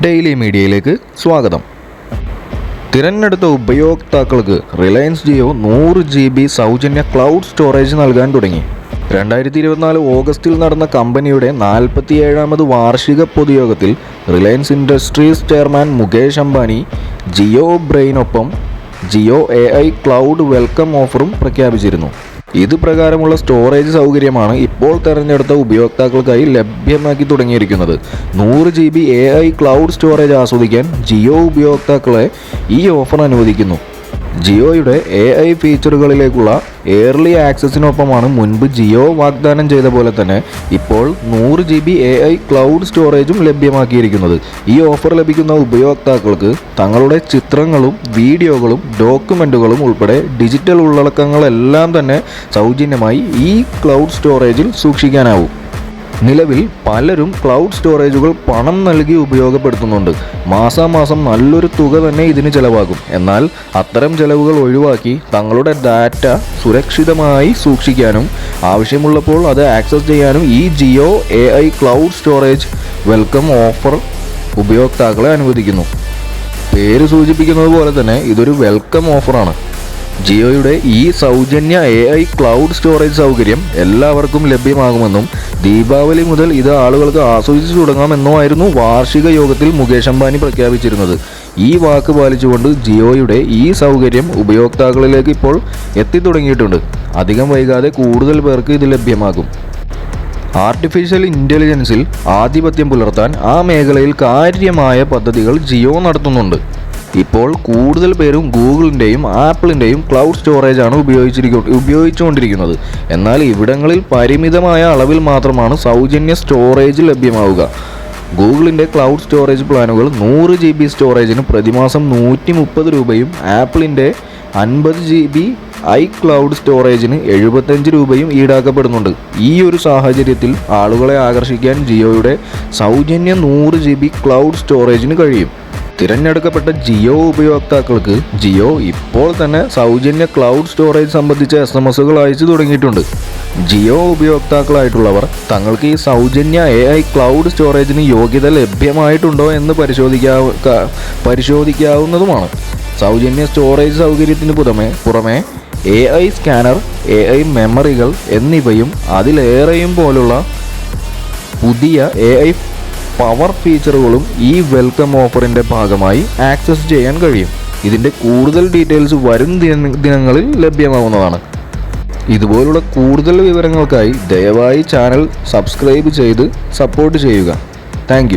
Daily മീഡിയയിലേക്ക് സ്വാഗതം. തിരഞ്ഞെടുത്ത ഉപയോക്താക്കൾക്ക് റിലയൻസ് ജിയോ 100 GB സൗജന്യ ക്ലൗഡ് സ്റ്റോറേജ് നൽകാൻ തുടങ്ങി. 2024 ഓഗസ്റ്റിൽ നടന്ന കമ്പനിയുടെ 47ാമത് വാർഷിക പൊതുയോഗത്തിൽ Reliance Industries chairman Mukesh Ambani Jio ബ്രെയിനൊപ്പം ജിയോ AI ക്ലൗഡ് വെൽക്കം ഓഫറും പ്രഖ്യാപിച്ചിരുന്നു. ഇത് പ്രകാരമുള്ള സ്റ്റോറേജ് സൗകര്യമാണ് ഇപ്പോൾ തിരഞ്ഞെടുത്ത ഉപയോക്താക്കൾക്കായി ലഭ്യമാക്കി തുടങ്ങിയിരിക്കുന്നത്. 100 GB AI ക്ലൗഡ് സ്റ്റോറേജ് ആസ്വദിക്കാൻ ജിയോ ഉപയോക്താക്കളെ ഈ ഓഫർ അനുവദിക്കുന്നു. ജിയോയുടെ AI ഫീച്ചറുകളിലേക്കുള്ള ഏർലി ആക്സസിനൊപ്പമാണ് മുൻപ് ജിയോ വാഗ്ദാനം ചെയ്ത പോലെ തന്നെ ഇപ്പോൾ 100 GB AI ക്ലൗഡ് സ്റ്റോറേജും ലഭ്യമാക്കിയിരിക്കുന്നത്. ഈ ഓഫർ ലഭിക്കുന്ന ഉപയോക്താക്കൾക്ക് തങ്ങളുടെ ചിത്രങ്ങളും വീഡിയോകളും ഡോക്യുമെൻറ്റുകളും ഉൾപ്പെടെ ഡിജിറ്റൽ ഉള്ളടക്കങ്ങളെല്ലാം തന്നെ സൗജന്യമായി ഈ ക്ലൗഡ് സ്റ്റോറേജിൽ സൂക്ഷിക്കാനാവും. നിലവിൽ പലരും ക്ലൗഡ് സ്റ്റോറേജുകൾ പണം നൽകി ഉപയോഗപ്പെടുത്തുന്നുണ്ട്. മാസാമാസം നല്ലൊരു തുക തന്നെ ഇതിന് ചിലവാകും. എന്നാൽ അത്തരം ചിലവുകൾ ഒഴിവാക്കി തങ്ങളുടെ ഡാറ്റ സുരക്ഷിതമായി സൂക്ഷിക്കാനും ആവശ്യമുള്ളപ്പോൾ അത് ആക്സസ് ചെയ്യാനും ഈ Jio AI cloud storage welcome offer ഉപയോക്താക്കളെ അനുവദിക്കുന്നു. പേര് സൂചിപ്പിക്കുന്നത് പോലെ തന്നെ ഇതൊരു വെൽക്കം ഓഫറാണ്. ജിയോയുടെ ഈ സൗജന്യ AI ക്ലൗഡ് സ്റ്റോറേജ് സൗകര്യം എല്ലാവർക്കും ലഭ്യമാകുമെന്നും ദീപാവലി മുതൽ ഇത് ആളുകൾക്ക് ആസ്വദിച്ചു തുടങ്ങാമെന്നുമായിരുന്നു വാർഷിക യോഗത്തിൽ മുകേഷ് അംബാനി പ്രഖ്യാപിച്ചിരുന്നത്. ഈ വാക്ക് പാലിച്ചുകൊണ്ട് ജിയോയുടെ ഈ സൗകര്യം ഉപയോക്താക്കളിലേക്ക് ഇപ്പോൾ എത്തിത്തുടങ്ങിയിട്ടുണ്ട്. അധികം വൈകാതെ കൂടുതൽ പേർക്ക് ഇത് ലഭ്യമാകും. ആർട്ടിഫിഷ്യൽ ഇൻ്റലിജൻസിൽ ആധിപത്യം പുലർത്താൻ ആ മേഖലയിൽ കാര്യമായ പദ്ധതികൾ ജിയോ നടത്തുന്നുണ്ട്. ഇപ്പോൾ കൂടുതൽ പേരും ഗൂഗിളിൻ്റെയും ആപ്പിളിൻ്റെയും ക്ലൗഡ് സ്റ്റോറേജാണ് ഉപയോഗിച്ചുകൊണ്ടിരിക്കുന്നത്. എന്നാൽ ഇവിടങ്ങളിൽ പരിമിതമായ അളവിൽ മാത്രമാണ് സൗജന്യ സ്റ്റോറേജ് ലഭ്യമാവുക. ഗൂഗിളിൻ്റെ ക്ലൗഡ് സ്റ്റോറേജ് പ്ലാനുകൾ 100 GB സ്റ്റോറേജിന് പ്രതിമാസം 130 രൂപയും ആപ്പിളിൻ്റെ 50 GB iCloud സ്റ്റോറേജിന് 75 രൂപയും ഈടാക്കപ്പെടുന്നുണ്ട്. ഈ ഒരു സാഹചര്യത്തിൽ ആളുകളെ ആകർഷിക്കാൻ ജിയോയുടെ സൗജന്യ 100 GB ക്ലൗഡ് സ്റ്റോറേജിന് കഴിയും. തിരഞ്ഞെടുക്കപ്പെട്ട ജിയോ ഉപയോക്താക്കൾക്ക് ജിയോ ഇപ്പോൾ തന്നെ സൗജന്യ ക്ലൗഡ് സ്റ്റോറേജ് സംബന്ധിച്ച SMS-കൾ അയച്ചു തുടങ്ങിയിട്ടുണ്ട്. ജിയോ ഉപയോക്താക്കളായിട്ടുള്ളവർ തങ്ങൾക്ക് ഈ സൗജന്യ AI ക്ലൗഡ് സ്റ്റോറേജിന് യോഗ്യത ലഭ്യമായിട്ടുണ്ടോ എന്ന് പരിശോധിക്കാവുന്നതുമാണ്. സൗജന്യ സ്റ്റോറേജ് സൗകര്യത്തിന് പുറമെ AI സ്കാനർ, AI മെമ്മറികൾ എന്നിവയും അതിലേറെയും പോലുള്ള പുതിയ AI പവർ ഫീച്ചറുകളും ഈ വെൽക്കം ഓഫറിൻ്റെ ഭാഗമായി ആക്സസ് ചെയ്യാൻ കഴിയും. ഇതിൻ്റെ കൂടുതൽ ഡീറ്റെയിൽസ് വരും ദിനങ്ങളിൽ ലഭ്യമാവുന്നതാണ്. ഇതുപോലുള്ള കൂടുതൽ വിവരങ്ങൾക്കായി ദയവായി ചാനൽ സബ്സ്ക്രൈബ് ചെയ്ത് സപ്പോർട്ട് ചെയ്യുക. താങ്ക്